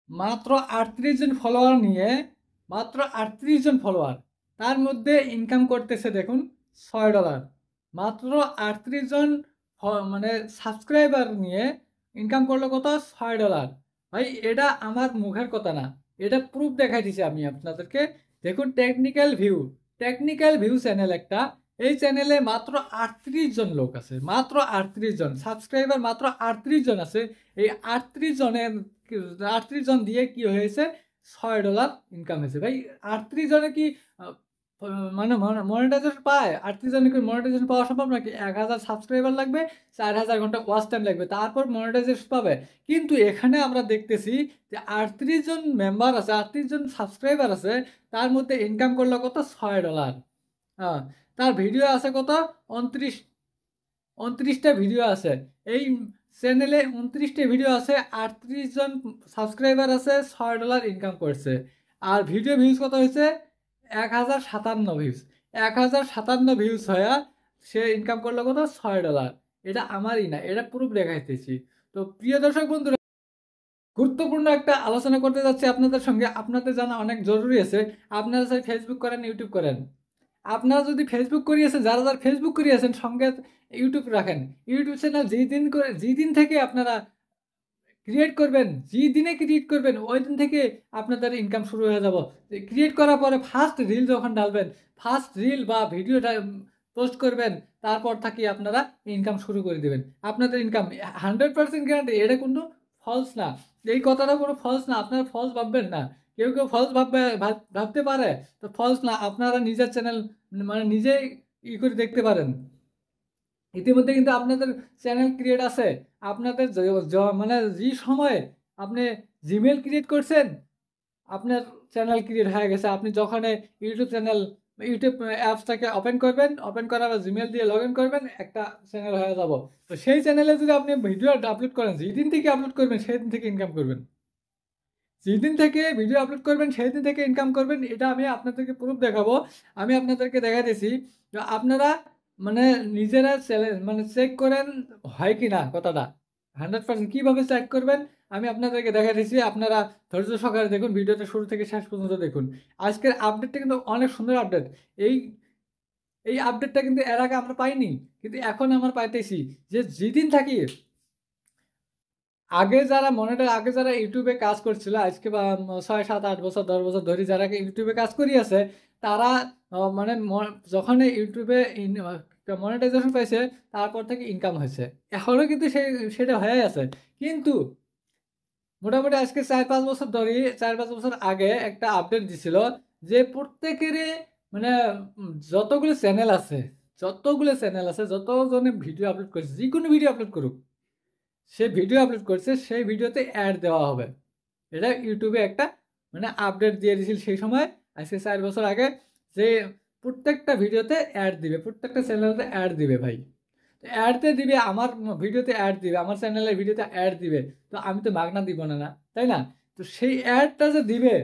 মাত্র 38 জন ফলোয়ার নিয়ে, মাত্র 38 জন ফলোয়ার, তার মধ্যে ইনকাম করতেছে দেখুন $6। মাত্র 38 জন মানে সাবস্ক্রাইবার নিয়ে ইনকাম করলো কত? $6। ভাই এটা আমার মুখের কথা না, এটা প্রুফ দেখাই দিছি আমি আপনাদেরকে। দেখুন টেকনিক্যাল ভিউ চ্যানেল একটা, এই চ্যানেলে মাত্র 38 জন লোক আছে, মাত্র 38 জন সাবস্ক্রাইবার, মাত্র 38 জন আছে। এই 38 জনের 38 জন দিয়ে কি হয়েছে? $6 ইনকাম হয়েছে। ভাই 38 জনে কি মানে মনিটাইজেশন পায়? 38 জনে কি মনিটাইজেশন পাওয়া সম্ভব নাকি? 1000 সাবস্ক্রাইবার লাগবে, 4000 ঘন্টা ওয়াচ টাইম লাগবে, তারপর মনিটাইজেশন পাবে। কিন্তু এখানে আমরা দেখতেছি যে 38 জন মেম্বার আছে, 38 জন সাবস্ক্রাইবার আছে, তার মধ্যে ইনকাম করলো কত? $6। হ্যাঁ, তার ভিডিও আছে কত? 29টা ভিডিও আছে এই চ্যানেলে, 29টা ভিডিও আছে, 38 জন সাবস্ক্রাইবার আছে, $6 ইনকাম করছে। আর ভিডিও ভিউজ কত হয়েছে? 1057 ভিউজ। 1057 ভিউজ হয়ে সে ইনকাম করলো কত? $6। এটা আমারই না, এটা প্রুফ দেখাইতেছি। তো প্রিয় দর্শক বন্ধুরা, গুরুত্বপূর্ণ একটা আলোচনা করতে যাচ্ছি আপনাদের সঙ্গে, আপনাদের জানা অনেক জরুরি আছে। আপনারা চাই ফেসবুক করেন, ইউটিউব করেন, আপনারা যদি ফেসবুক করিয়েছেন, যারা যারা ফেসবুক করিয়েছেন সঙ্গে ইউটিউব রাখেন। ইউটিউব চ্যানেল যেদিন থেকে আপনারা ক্রিয়েট করবেন, যেদিনে ক্রিয়েট করবেন ওই দিন থেকে আপনাদের ইনকাম শুরু হয়ে যাব। ক্রিয়েট করার পরে ফার্স্ট রিল যখন ডালবেন, ফার্স্ট রিল বা ভিডিওটা পোস্ট করবেন, তারপর থাকি আপনারা ইনকাম শুরু করে দেবেন। আপনাদের ইনকাম 100% গ্যারান্টি, এটা কিন্তু ফলস না। এই কথাটা কোনো ফলস না, আপনারা ফলস ভাববেন না। কেউ কেউ ফলস ভাবতে পারে, তো ফলস না। আপনারা নিজের চ্যানেল মানে নিজেই করে দেখতে পারেন। ইতিমধ্যে কিন্তু আপনাদের চ্যানেল ক্রিয়েট আছে। আপনাদের মানে যে সময়ে আপনি জিমেল ক্রিয়েট করছেন, আপনার চ্যানেল ক্রিয়েট হয়ে গেছে। আপনি যখন ইউটিউব অ্যাপসটাকে ওপেন করবেন, ওপেন করার পর জিমেল দিয়ে লগ ইন করবেন, একটা চ্যানেল হয়ে যাব। তো সেই চ্যানেলে যদি আপনি ভিডিও আপলোড করেন, যেদিন থেকে আপলোড করবেন সেই দিন থেকে ইনকাম করবেন। যেদিন থেকে ভিডিও আপলোড করবেন সেই দিন থেকে ইনকাম করবেন। এটা আমি আপনাদেরকে প্রুফ দেখাবো। আমি আপনাদেরকে দেখাইতেছি। তো আপনারা মানে নিজেরা মানে চেক করেন হয় কি না কথাটা। 100% কিভাবে চেক করবেন আমি আপনাদেরকে দেখাইতেছি। আপনারা ধৈর্য সহকারে দেখুন, ভিডিওটা শুরু থেকে শেষ পর্যন্ত দেখুন। আজকের আপডেটটা কিন্তু অনেক সুন্দর আপডেট। এই এই আপডেটটা কিন্তু এর আগে আমরা পাইনি, কিন্তু এখন আমরা পাইতেছি। যে যেদিন থাকি আগে যারা ইউটিউবে কাজ করছিল, আজকে বা 6 7 8 বছর 10 বছর ধরে যারা ইউটিউবে কাজ করি আছে, তারা মানে যখন ইউটিউবে মনিটাইজেশন পাইছে, তারপর থেকে ইনকাম হয়েছে। এখনো কিন্তু সেটা হয়ে আছে। কিন্তু মোটামুটি আজকে 4 5 বছর ধরে, 4 5 বছর আগে একটা আপডেট দিছিল যে প্রত্যেকেরই মানে যতগুলো চ্যানেল আছে যতজনে ভিডিও আপলোড করেছে, যে কোনো ভিডিও আপলোড করুক, সে ভিডিও আপলোড করছে, সেই ভিডিওতে অ্যাড দেওয়া হবে। এটা ইউটিউবে একটা মানে আপডেট দিয়ে দিয়েছিল সেই সময়, আজকে 4 বছর আগে, যে প্রত্যেকটা ভিডিওতে অ্যাড দিবে, প্রত্যেকটা চ্যানেলতে অ্যাড দিবে ভাই। অ্যাডতে দিবে, আমার ভিডিওতে অ্যাড দিবে, আমার চ্যানেলের ভিডিওতে অ্যাড দিবে। তো আমি তো মাগনা দিব না, না তাই না? তো সেই অ্যাডটা যে দিবে,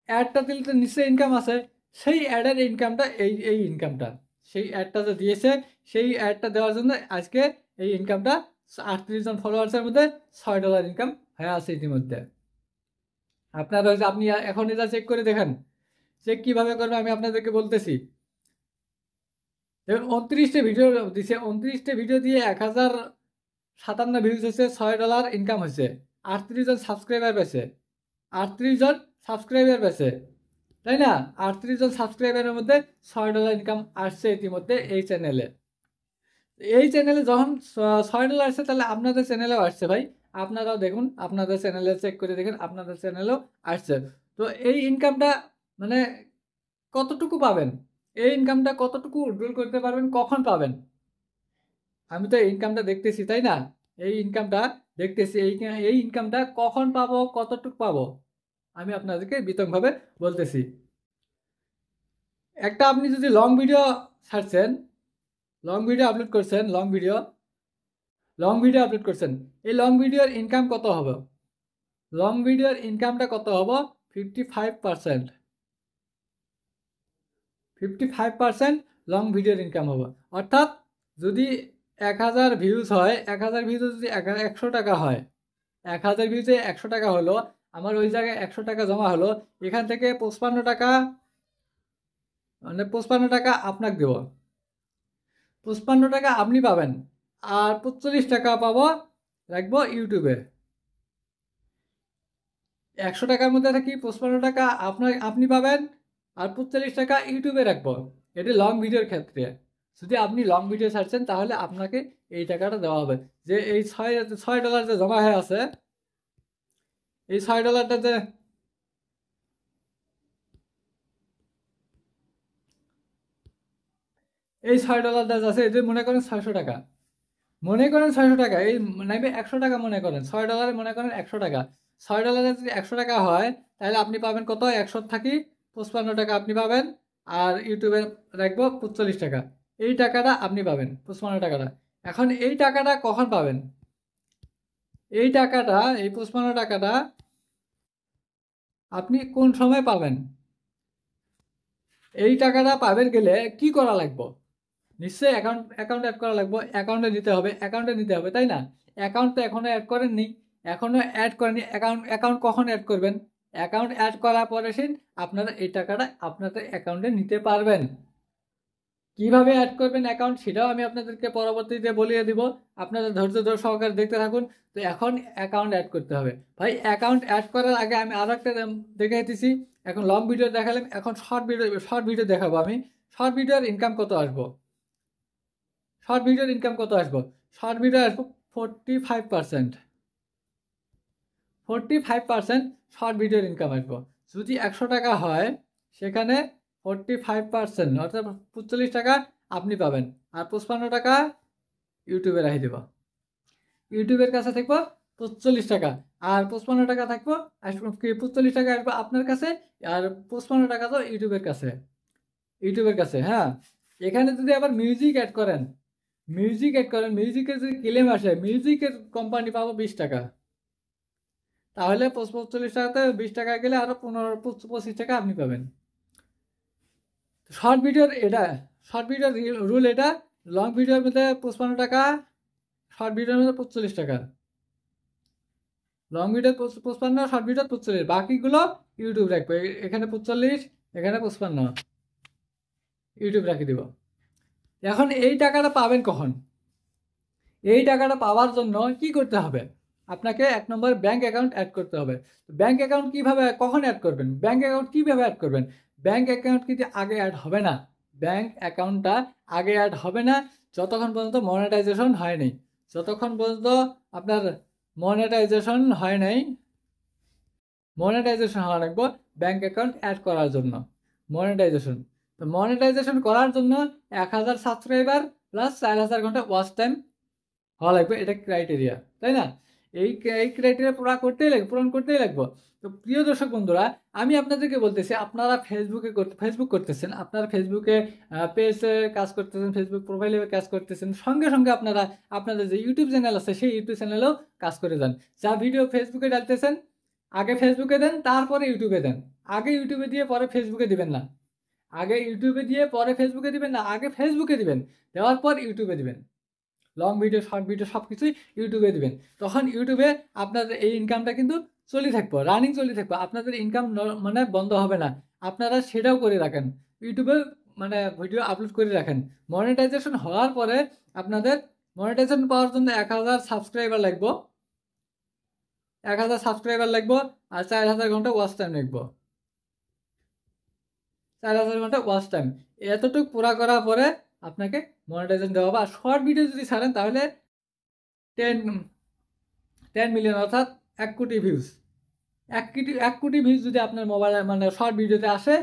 অ্যাডটা দিলে তো নিশ্চয়ই ইনকাম আছে। সেই অ্যাডের ইনকামটা এই ইনকামটা, সেই অ্যাডটা যে দিয়েছে, সেই অ্যাডটা দেওয়ার জন্য আজকে এই ইনকামটা 38 জন ফলোয়ার্সের মধ্যে $6 ইনকাম হয়ে আছে ইতিমধ্যে। আপনার হয়েছে, আপনি এখন এটা চেক করে দেখেন। চেক কিভাবে করবে আমি আপনাদেরকে বলতেছি। দেখুন 29টা ভিডিও দিছে, 29টা ভিডিও দিয়ে 1057 ভিউজ হয়েছে, $6 ইনকাম হয়েছে। 38 জন সাবস্ক্রাইবার পেয়েছে, 38 জন সাবস্ক্রাইবার পেয়েছে, তাই না? 38 জন সাবস্ক্রাইবারের মধ্যে $6 ইনকাম আসছে ইতিমধ্যে এই চ্যানেলে। এই চ্যানেলে যখন $6 আসছে, তাহলে আপনাদের চ্যানেলেও আসছে ভাই। আপনারাও দেখুন, আপনাদের চ্যানেলে চেক করে দেখেন, আপনাদের চ্যানেলেও আসছে। তো এই ইনকামটা মানে কতটুকু পাবেন, এই ইনকামটা কতটুকু উইথড্রল করতে পারবেন, কখন পাবেন? আমি তো ইনকামটা দেখতেছি, তাই না? এই ইনকামটা দেখতেছি, এই ইনকামটা কখন পাবো, কতটুকু পাবো, আমি আপনাদেরকে বিতংভাবে বলতেছি। একটা আপনি যদি লং ভিডিও ছাড়ছেন, লং ভিডিও আপলোড করছেন, লং ভিডিও আপলোড করছেন, এই লং ভিডিওর ইনকাম কত হবে? লং ভিডিওর ইনকামটা কত হবে? 55%। 55% লং ভিডিওর ইনকাম হবে। অর্থাৎ যদি 1000 ভিউজ হয়, 1000 ভিউজে যদি 100 টাকা হয়, 1000 ভিউজে 100 টাকা হলো, আমার ওই জায়গায় 100 টাকা জমা হলো, এখান থেকে 55 টাকা, মানে 55 টাকা আপনাকে দেব, 55 টাকা আপনি পাবেন, আর 45 টাকা পাবো রাখবো ইউটিউবে। 100 টাকার মধ্যে থাকি 55 টাকা আপনি পাবেন, আর 45 টাকা ইউটিউবে রাখবো। এটি লং ভিডিওর ক্ষেত্রে। যদি আপনি লং ভিডিও ছাড়ছেন তাহলে আপনাকে এই টাকাটা দেওয়া হবে। যে এই $6 যে জমা হয়ে আছে, এই $6 যে এই $6 আছে, এই যে মনে করেন 600 টাকা, মনে করেন 600 টাকা, এই নাইবে 100 টাকা মনে করেন, $6 মনে করেন 100 টাকা, $6 যদি 100 টাকা হয় তাহলে আপনি পাবেন কত, 100 থাকি 55 টাকা আপনি পাবেন, আর ইউটিউবে রাখবো 45 টাকা, এই টাকাটা আপনি পাবেন 55 টাকাটা। এখন এই টাকাটা কখন পাবেন? এই টাকাটা, এই 55 টাকাটা আপনি কোন সময় পাবেন? এই টাকাটা পাবেন গেলে কি করা লাগবে? নিশ্চয়ই অ্যাকাউন্ট অ্যাড করা লাগবে, অ্যাকাউন্টে নিতে হবে, তাই না? অ্যাকাউন্ট তো এখনো অ্যাড করেননি, অ্যাকাউন্ট কখন অ্যাড করবেন? অ্যাকাউন্ট অ্যাড করার পরে আপনারা এই টাকাটা আপনাদের অ্যাকাউন্টে নিতে পারবেন। কিভাবে অ্যাড করবেন অ্যাকাউন্ট সেটাও আমি আপনাদেরকে পরবর্তীতে বলিয়ে দিব, আপনারা ধৈর্য সহকারে দেখতে থাকুন। তো এখন অ্যাকাউন্ট অ্যাড করতে হবে ভাই। অ্যাকাউন্ট অ্যাড করার আগে আমি আরও একটা দেখাইতেছি। এখন লং ভিডিও দেখালাম, এখন শর্ট ভিডিও দেখাবো আমি। শর্ট ভিডিওর ইনকাম কত আসবো? শর্ট ভিডিওর ইনকাম কত আসবো? শর্ট ভিডিও আসবো 45%। 45% শর্ট ভিডিওর ইনকাম আসবো। যদি 100 টাকা হয় সেখানে 45%, অর্থাৎ 45 টাকা আপনি পাবেন, আর 55 টাকা ইউটিউবে রাখি দেব। ইউটিউবের কাছে থাকবো 45 টাকা, আর 55 টাকা থাকবো, 45 টাকা আসবো আপনার কাছে, আর 55 টাকা তো ইউটিউবের কাছে। হ্যাঁ, এখানে যদি আবার মিউজিক অ্যাড করেন, মিউজিকের যদি ক্লেম আসে, মিউজিকের কোম্পানি পাবো 20 টাকা, তাহলে 45 টাকাতে 20 টাকা গেলে আরো 25 টাকা আপনি পাবেন। শর্ট ভিডিওর রুল এটা। লং ভিডিওর মধ্যে 55 টাকা, শর্ট ভিডিওর মধ্যে 45 টাকা। লং ভিডিও 55, শর্ট ভিডিও 45, বাকিগুলো ইউটিউব রাখবো। এখানে 45, এখানে 55, ইউটিউব রাখি দিব। এখন এই টাকাটা পাবেন কখন? এই টাকাটা পাওয়ার জন্য কি করতে হবে? আপনাকে 1 নম্বর ব্যাংক অ্যাকাউন্ট অ্যাড করতে হবে। ব্যাংক অ্যাকাউন্ট কখন অ্যাড করবেন? ব্যাংক অ্যাকাউন্ট কিভাবে অ্যাড করবেন? ব্যাংক অ্যাকাউন্ট কিন্তু আগে অ্যাড হবে না। ব্যাংক অ্যাকাউন্টটা আগে অ্যাড হবে না যতক্ষণ পর্যন্ত মনেটাইজেশন হয় নাই। যতক্ষণ পর্যন্ত আপনার মনেটাইজেশন হয় নাই, মনেটাইজেশন হওয়া লাগবে ব্যাংক অ্যাকাউন্ট অ্যাড করার জন্য। মনেটাইজেশন, তো মনেটাইজেশন করার জন্য 1000 সাবস্ক্রাইবার প্লাস 4000 ঘন্টা ওয়াচ টাইম হওয়া লাগবে, এটা ক্রাইটেরিয়া, তাই না? এই ক্রাইটেরিয়া পূরণ করতেই লাগবে। তো প্রিয় দর্শক বন্ধুরা, আমি আপনাদেরকে বলতেছি, আপনারা ফেসবুক করতেছেন, আপনারা ফেসবুকে পেজে কাজ করতেছেন, ফেসবুক প্রোফাইলে কাজ করতেছেন, সঙ্গে সঙ্গে আপনারা আপনাদের যে ইউটিউব চ্যানেল আছে সেই ইউটিউব চ্যানেলেও কাজ করে যান। যা ভিডিও ফেসবুকে ডালতেছেন আগে ফেসবুকে দেন, তারপরে ইউটিউবে দেন। আগে ইউটিউবে দিয়ে পরে ফেসবুকে দিবেন না, আগে ইউটিউবে দিয়ে পরে ফেসবুকে দিবেন না, আগে ফেসবুকে দিবেন, দেওয়ার পর ইউটিউবে দিবেন। লং ভিডিও, শর্ট ভিডিও সব কিছুই ইউটিউবে দিবেন। তখন ইউটিউবে আপনাদের এই ইনকামটা কিন্তু রানিং চলে থাকবো। আপনাদের ইনকাম মানে বন্ধ হবে না। আপনারা সেটাও করে রাখেন, ইউটিউবে মানে ভিডিও আপলোড করে রাখেন। মনিটাইজেশন হওয়ার পরে আপনাদের মনিটাইজেশন পাওয়ার জন্য 1000 সাবস্ক্রাইবার লাগবো, 1000 সাবস্ক্রাইবার লাগবো, আর 4000 ঘন্টা ওয়াচ টাইম লাগবো। 4000 ঘন্টা ওয়াচ টাইম, এতটুকু পুরা করার পরে আপনাকে মনিটাইজেশন দেওয়া হবে। আর শর্ট ভিডিও যদি ছাড়েন তাহলে 10 মিলিয়ন, অর্থাৎ 1 কোটি ভিউজ। 1 কোটি ভিউজ যদি আপনার মোবাইলে মানে শর্ট ভিডিওতে আসে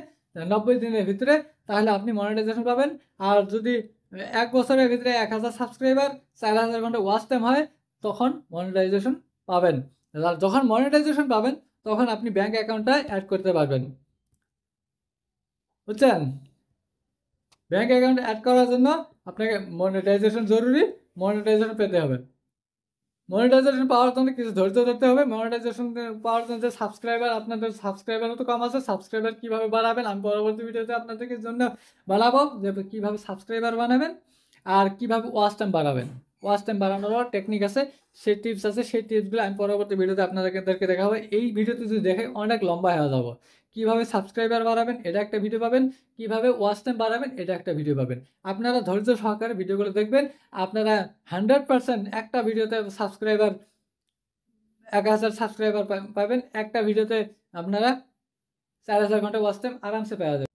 90 দিনের ভিতরে, তাহলে আপনি মনিটাইজেশন পাবেন। আর যদি 1 বছরের ভিতরে 1000 সাবস্ক্রাইবার, 4000 ঘন্টা ওয়াচ টাইম হয়, তখন মনিটাইজেশন পাবেন। আর যখন মনিটাইজেশন পাবেন তখন আপনি ব্যাংক অ্যাকাউন্টটা অ্যাড করতে পারবেন, বুঝছেন? ব্যাংক অ্যাকাউন্ট অ্যাড করার জন্য আপনাকে মনিটাইজেশন জরুরি, মনিটাইজেশন পেতে হবে। মনিটাইজেশন পাওয়ার জন্য কিছু ধৈর্য ধরতে হবে। মনিটাইজেশন পাওয়ার জন্য যে আপনাদের সাবস্ক্রাইবারও তো কম আছে, সাবস্ক্রাইবার কীভাবে বাড়াবেন আমি পরবর্তী ভিডিওতে আপনাদেরকে জন্য বানাবো, যে কীভাবে সাবস্ক্রাইবার বানাবেন আর কীভাবে ওয়াচ টাইম বাড়াবেন। ওয়াচ টাইম বাড়ানোর টেকনিক আছে, সেই টিপস আছে, সেই টিপসগুলো আমি পরবর্তী ভিডিওতে আপনাদেরকে দেখাবো। এই ভিডিওতে যদি দেখে অনেক লম্বা হয়ে যাব। কীভাবে সাবস্ক্রাইবার বাড়াবেন এটা একটা ভিডিও পাবেন, কীভাবে ওয়াচ টাইম বাড়াবেন এটা একটা ভিডিও পাবেন। আপনারা ধৈর্য সহকারে ভিডিওগুলো দেখবেন, আপনারা 100% একটা ভিডিওতে সাবস্ক্রাইবার 1000 সাবস্ক্রাইবার পাবেন, একটা ভিডিওতে আপনারা 4000 ঘন্টা ওয়াচ টাইম আরামসে পাওয়া যাবে।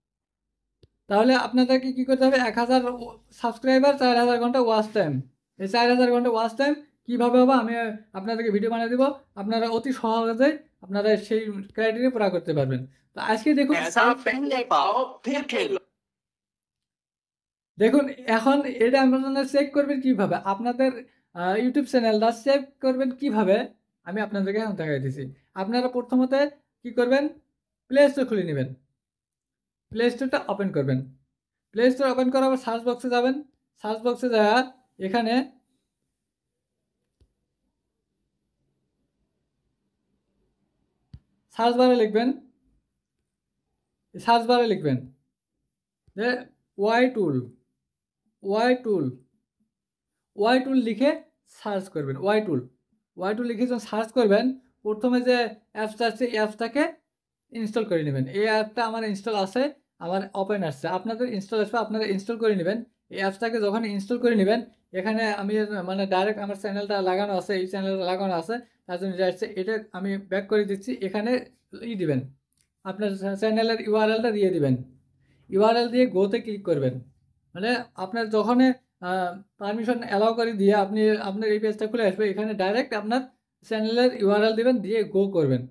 তাহলে আপনাদেরকে কী করতে হবে, 1000 সাবস্ক্রাইবার 4000 ঘন্টা ওয়াচ টাইম। এই 4000 ঘন্টা ওয়াচ টাইম কীভাবে হবে আমি আপনাদেরকে ভিডিও বানিয়ে দেবো, আপনারা অতি সহজে আপনারা সেই ক্রাইটেরিয়া পুরা করতে পারবেন। তো আজকে দেখুন দেখুন এখন এটা আপনারা চেক করবেন কীভাবে, আপনাদের ইউটিউব চ্যানেলটা চেক করবেন কীভাবে আমি আপনাদেরকে এখন দেখাই দিচ্ছি। আপনারা প্রথমত কী করবেন, প্লে স্টোর খুলে নেবেন, প্লে স্টোরটা ওপেন করবেন। প্লে স্টোর ওপেন করার পর সার্চ বক্সে যাবেন, সার্চ বক্সে যাওয়া এখানে সার্চ বারে লিখবেন, সার্চ বারে লিখবেন যে Y tool, Y tool, Y tool লিখে সার্চ করবেন। ওয়াই টুল, ওয়াই টুল লিখে যখন সার্চ করবেন প্রথমে যে অ্যাপসটা আছে এই অ্যাপসটাকে ইনস্টল করে নেবেন। এই অ্যাপটা আমার ইনস্টল আছে, আমার ওপেন আসছে, আপনাদের ইনস্টল আসবে, আপনারা ইনস্টল করে নেবেন। এই অ্যাপসটাকে যখন ইনস্টল করে নেবেন এখানে আমি মানে ডাইরেক্ট আমার চ্যানেলটা লাগানো আছে, এই চ্যানেলটা লাগানো আছে, তার জন্য যাচ্ছে এটা আমি ব্যাক করে দিচ্ছি। এখানে দিবেন আপনার চ্যানেলের ইউআরএলটা দিয়ে দিবেন, ইউআরএল দিয়ে গোতে ক্লিক করবেন। মানে আপনার যখন পারমিশন অ্যালাউ করে দিয়ে আপনার এই পেজটা খুলে আসবে, এখানে ডাইরেক্ট আপনার চ্যানেলের ইউআরএল দিবেন, দিয়ে গো করবেন।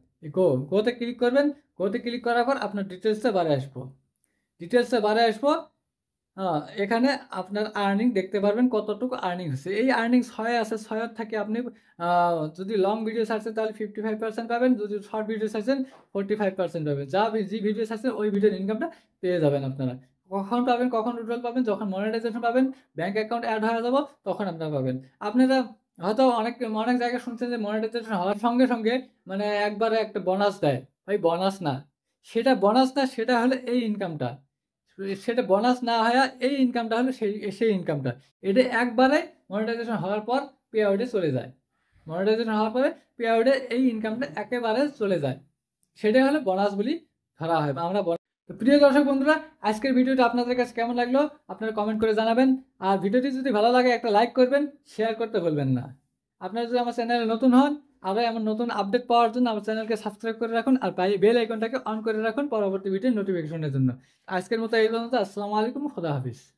গোতে ক্লিক করবেন, গোতে ক্লিক করার পর আপনার ডিটেলসে বারে আসবো, ডিটেলসে বারে আসবো। এখানে আপনার আর্নিং দেখতে পারবেন কতটুকু আর্নিং হচ্ছে। এই আর্নিং 6 আছে, 6 থেকে আপনি যদি লং ভিডিও ছাড়ছেন তাহলে 55% পাবেন, যদি শর্ট ভিডিও ছাড়ছেন 45% পাবেন। যে ভিডিও ছাড়ছেন ওই ভিডিওর ইনকামটা পেয়ে যাবেন আপনারা। কখন পাবেন, কখন উইথড্রল পাবেন, যখন মনিটাইজেশন পাবেন, ব্যাঙ্ক অ্যাকাউন্ট অ্যাড হয়ে যাব তখন আপনারা পাবেন। আপনারা হয়তো অনেক জায়গায় শুনছেন যে মনিটাইজেশন হওয়ার সঙ্গে সঙ্গে মানে একবারে একটা বোনাস দেয়। ভাই বোনাস না, সেটা বোনাস না, সেটা হলো এই ইনকামটা, সেটা বোনাস না হয় এই ইনকামটা হলো সেই ইনকামটা। এটা একবারে মনিটাইজেশন হওয়ার পর পে আউটে চলে যায়, মনিটাইজেশন হওয়ার পরে পে আউটে এই ইনকামটা একেবারে চলে যায়, সেটাই হলো বোনাস বলি ধরা হয় আমরা। তো প্রিয় দর্শক বন্ধুরা, আজকের ভিডিওটা আপনাদের কাছে কেমন লাগলো আপনারা কমেন্ট করে জানাবেন। আর ভিডিওটি যদি ভালো লাগে একটা লাইক করবেন, শেয়ার করতে ভুলবেন না। আপনারা যদি আমার চ্যানেলে নতুন হন, আরও এমন নতুন আপডেট পাওয়ার জন্য আমার চ্যানেলকে সাবস্ক্রাইব করে রাখুন, আর বেল আইকনটাকে অন করে রাখুন পরবর্তী ভিডিওর নোটিফিকেশনের জন্য। আজকের মতো এই পর্যন্ত। আসসালামু আলাইকুম, খোদা হাফিজ।